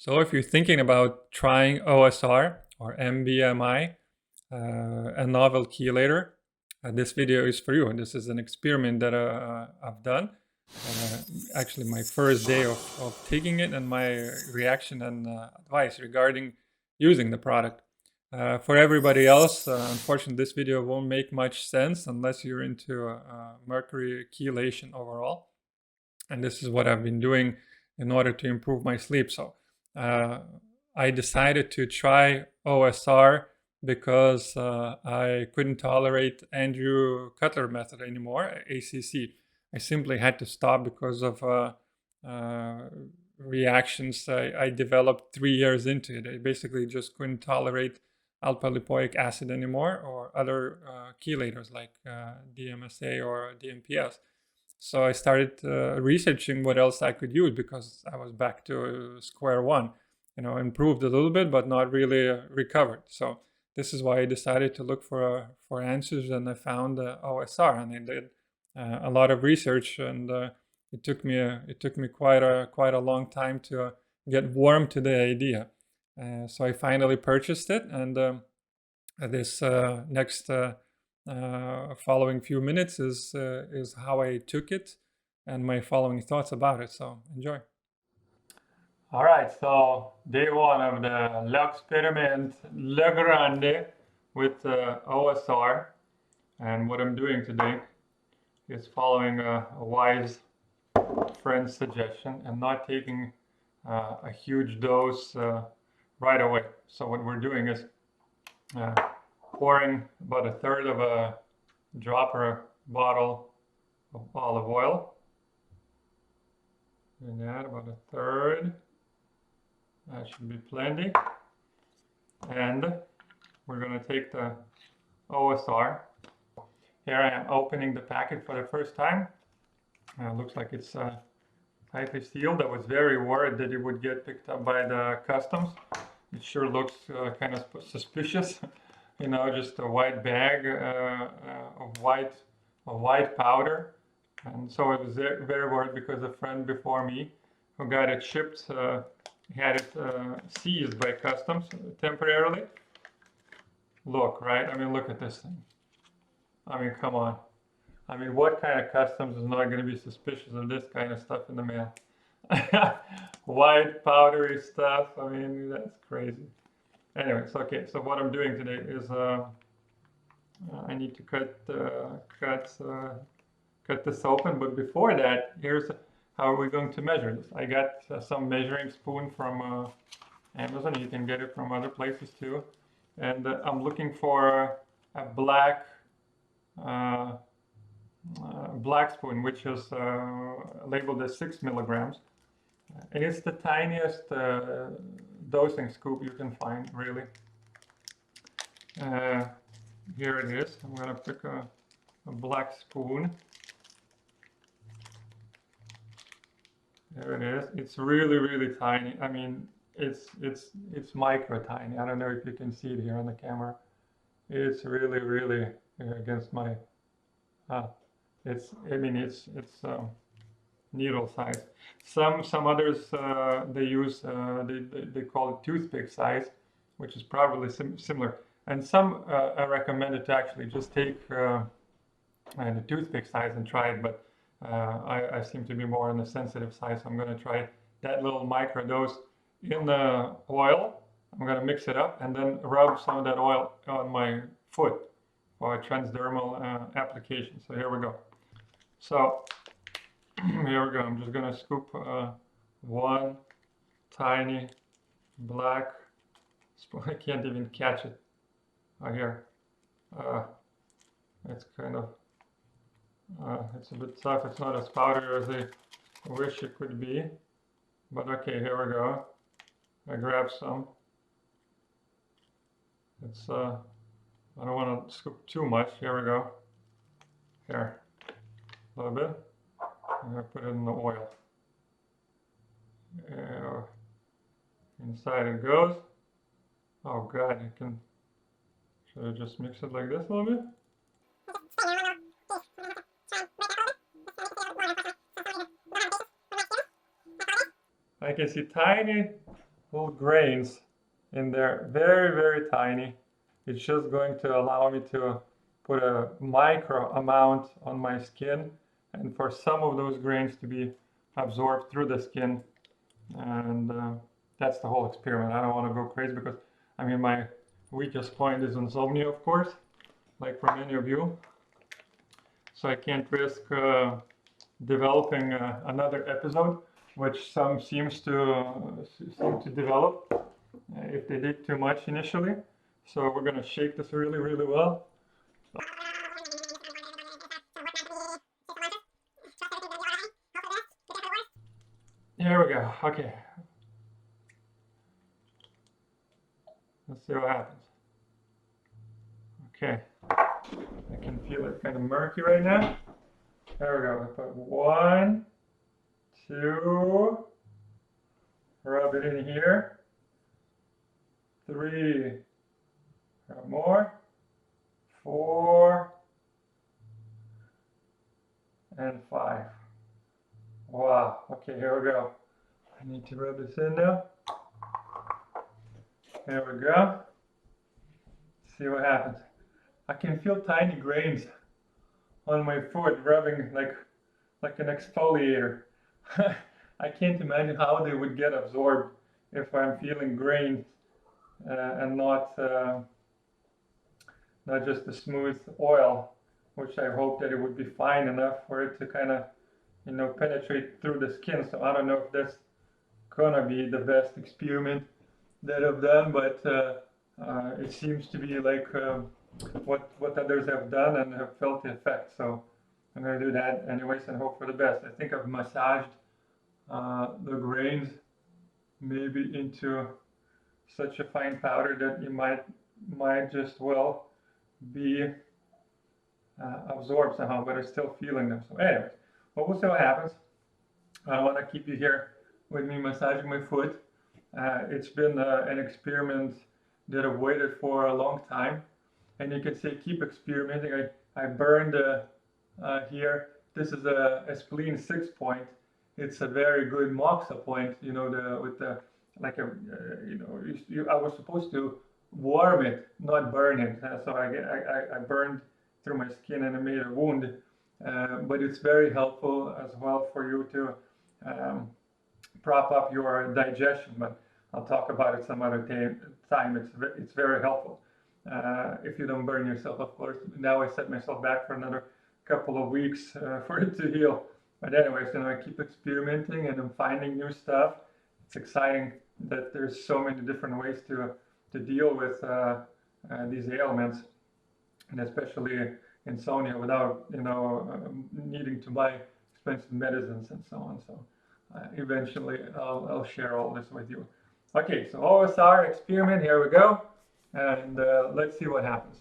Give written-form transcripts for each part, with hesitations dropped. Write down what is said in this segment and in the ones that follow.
So if you're thinking about trying OSR or NBMI, a novel chelator, this video is for you. And this is an experiment that I've done. Actually, my first day of taking it and my reaction and advice regarding using the product. For everybody else, unfortunately, this video won't make much sense unless you're into mercury chelation overall. And this is what I've been doing in order to improve my sleep. So I decided to try OSR because I couldn't tolerate Andrew Cutler method anymore, ACC. I simply had to stop because of reactions I developed 3 years into it. I basically just couldn't tolerate alpha-lipoic acid anymore, or other chelators like DMSA or DMPS. So I started researching what else I could use, because I was back to square one. Improved a little bit, but not really recovered. So this is why I decided to look for answers, and I found OSR, and I did a lot of research, and it took me quite a long time to get warm to the idea. So I finally purchased it, and this next following few minutes is how I took it and my following thoughts about it. So enjoy. All right, so day one of the l'experiment Le Grande with OSR, and what I'm doing today is following a wise friend's suggestion and not taking a huge dose right away. So what we're doing is pouring about a third of a dropper bottle of olive oil, and add about a third. That should be plenty. And we're going to take the OSR. Here I am opening the packet for the first time. Looks like it's tightly sealed. I was very worried that it would get picked up by the customs. It sure looks kind of suspicious. Just a white bag of white powder. And so I was very worried, because a friend before me who got it shipped had it seized by customs temporarily. Look, right? Look at this thing. Come on. What kind of customs is not going to be suspicious of this kind of stuff in the mail? White powdery stuff. That's crazy. Anyways, okay. So what I'm doing today is I need to cut this open. But before that, here's how are we going to measure this. I got some measuring spoon from Amazon. You can get it from other places too. And I'm looking for a black spoon, which is labeled as 6 milligrams. And it's the tiniest dosing scoop you can find, really. Here it is. I'm going to pick a black spoon. There it is. It's really tiny. It's micro tiny. I don't know if you can see it here on the camera. It's really against my it's needle size. Some others they use they call it toothpick size, which is probably similar. And some I recommended to actually just take the toothpick size and try it, but I seem to be more on the sensitive side, so I'm going to try that little micro dose in the oil. I'm going to mix it up and then rub some of that oil on my foot for a transdermal application. So here we go. So here we go. I'm just going to scoop one tiny black spoon. I can't even catch it. Oh, here. It's kind of it's a bit tough. It's not as powdery as I wish it could be. But okay, here we go. I grab some. It's I don't want to scoop too much. Here we go. Here, a little bit. I'm gonna put it in the oil. And inside it goes. Oh God, you can. Should I just mix it like this a little bit? I can see tiny little grains in there, very, very tiny. It's just going to allow me to put a micro amount on my skin and for some of those grains to be absorbed through the skin. And that's the whole experiment. I don't want to go crazy because, I mean, my weakest point is insomnia, of course, like for many of you. So I can't risk developing another episode, which some seem to develop if they did too much initially. So we're going to shake this really, really well. Here we go. Okay. Let's see what happens. Okay. I can feel it kind of murky right now. There we go. I put 1, 2, rub it in here. 3, more. 4, and 5. Wow. Okay, here we go. I need to rub this in now. There we go. Let's see what happens. I can feel tiny grains on my foot rubbing like an exfoliator. I can't imagine how they would get absorbed if I'm feeling grains and not just the smooth oil, which I hope that it would be fine enough for it to kind of, you know, penetrate through the skin. So I don't know if that's gonna be the best experiment that I've done, but it seems to be like what others have done and have felt the effect. So I'm going to do that anyways and hope for the best. I think I've massaged the grains maybe into such a fine powder that it might just well be absorbed somehow, but I'm still feeling them. So anyways, well, we'll see what happens. I want to keep you here with me massaging my foot. It's been an experiment that I've waited for a long time. And you can say keep experimenting. I burned here. This is a spleen 6 point. It's a very good moxa point. You know, with the like a you know, I was supposed to warm it, not burn it. So I burned through my skin and I made a wound. But it's very helpful as well for you to prop up your digestion. But I'll talk about it some other time. It's very helpful. If you don't burn yourself, of course. Now I set myself back for another couple of weeks for it to heal. But anyways, you know, I keep experimenting and I'm finding new stuff. It's exciting that there's so many different ways to deal with these ailments, and especially insomnia without, you know, needing to buy expensive medicines and so on. So eventually I'll share all this with you. Okay, so OSR experiment, here we go. And let's see what happens.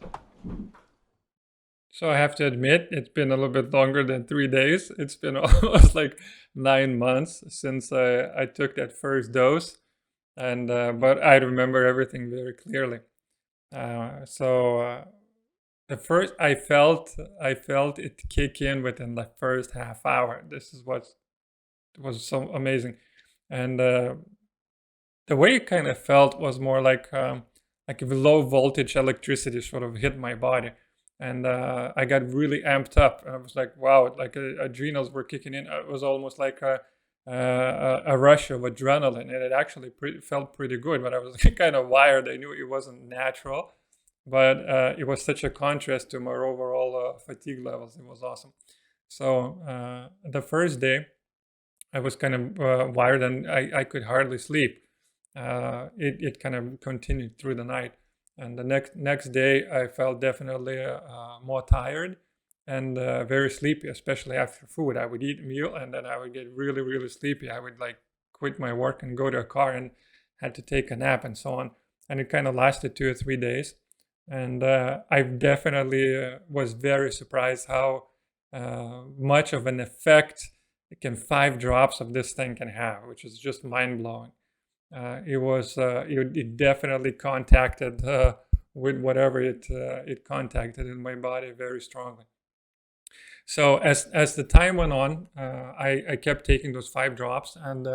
So I have to admit, it's been a little bit longer than 3 days. It's been almost like 9 months since I took that first dose, and but I remember everything very clearly. The first I felt it kick in within the first half hour. This is what was so amazing, and the way it kind of felt was more like if low voltage electricity sort of hit my body, and I got really amped up. I was like, wow, like adrenals were kicking in. It was almost like a rush of adrenaline, and it actually felt pretty good. But I was kind of wired. I knew it wasn't natural, but it was such a contrast to my overall fatigue levels. It was awesome. So the first day, I was kind of wired, and I could hardly sleep. It kind of continued through the night, and the next day I felt definitely more tired and very sleepy, especially after food. I would eat a meal and then I would get really, really sleepy. I would like quit my work and go to a car and had to take a nap and so on. And it kind of lasted 2 or 3 days. And I definitely was very surprised how much of an effect 5 drops of this thing can have, which is just mind blowing. It definitely contacted with whatever it contacted in my body very strongly. So as the time went on, I kept taking those 5 drops, and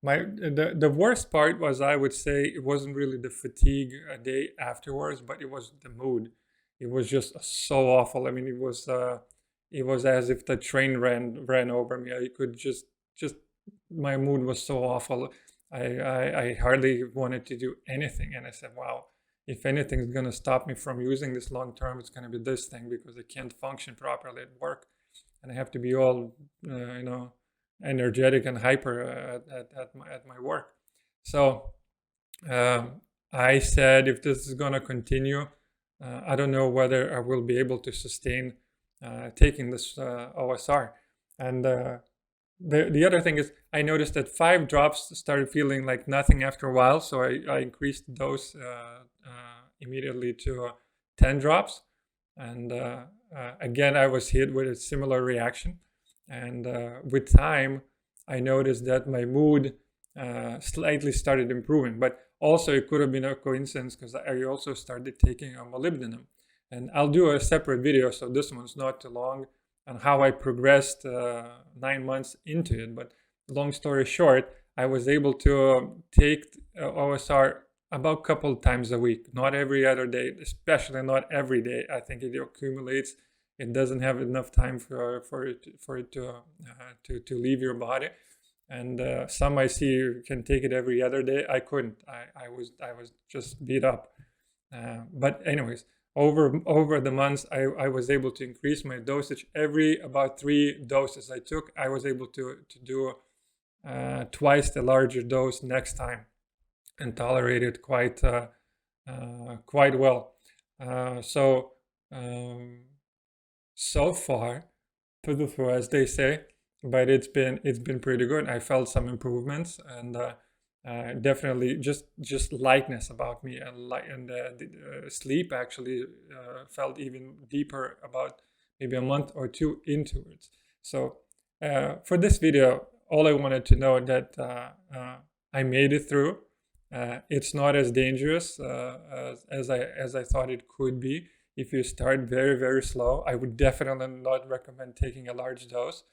The worst part was, I would say, it wasn't really the fatigue a day afterwards, but it was the mood. It was just so awful. I mean, it was as if the train ran over me. I could just my mood was so awful. I hardly wanted to do anything, and I said, wow, if anything's gonna stop me from using this long term, it's gonna be this thing, because I can't function properly at work, and I have to be all energetic and hyper at my work. So I said, if this is gonna continue, I don't know whether I will be able to sustain taking this OSR. And the other thing is, I noticed that 5 drops started feeling like nothing after a while, so I increased the dose immediately to 10 drops. And again, I was hit with a similar reaction. And with time, I noticed that my mood slightly started improving. But also, it could have been a coincidence, because I also started taking a molybdenum. And I'll do a separate video, so this one's not too long, on how I progressed 9 months into it. But long story short, I was able to take OSR about a couple times a week, not every other day, especially not every day. I think it accumulates. It doesn't have enough time for it to leave your body. And some I see can take it every other day. I couldn't. I was just beat up. But anyways, over the months, I was able to increase my dosage. Every about 3 doses I took, I was able to do twice the larger dose next time, and tolerate it quite well. So far, tudo, as they say, but it's been pretty good. I felt some improvements, and definitely just lightness about me, and sleep actually felt even deeper about maybe a month or 2 into it. So for this video, all I wanted to know that I made it through. It's not as dangerous as I thought it could be. If you start very, very slow, I would definitely not recommend taking a large dose.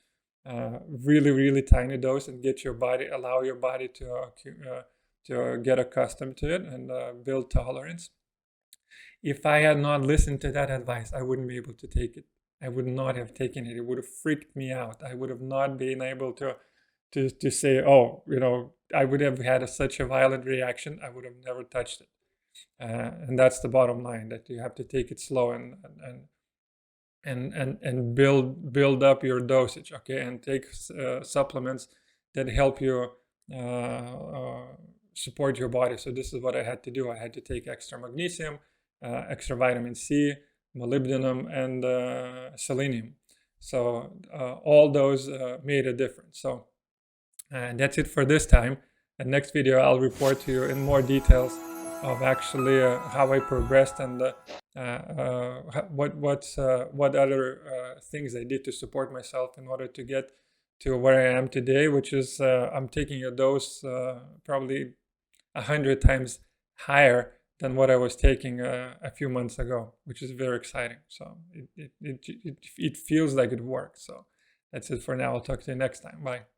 Really tiny dose, and allow your body to get accustomed to it, and build tolerance. If I had not listened to that advice, I wouldn't be able to take it. I would not have taken it. It would have freaked me out. I would have not been able to say, oh, I would have had such a violent reaction. I would have never touched it. And that's the bottom line, that you have to take it slow and build up your dosage, okay, and take supplements that help you support your body. So this is what I had to do. I had to take extra magnesium, extra vitamin C, molybdenum, and selenium. So all those made a difference. So that's it for this time. And next video, I'll report to you in more details of actually how I progressed, and what other things I did to support myself in order to get to where I am today, which is I'm taking a dose probably 100 times higher than what I was taking a few months ago, which is very exciting. So it feels like it works. So that's it for now. I'll talk to you next time. Bye.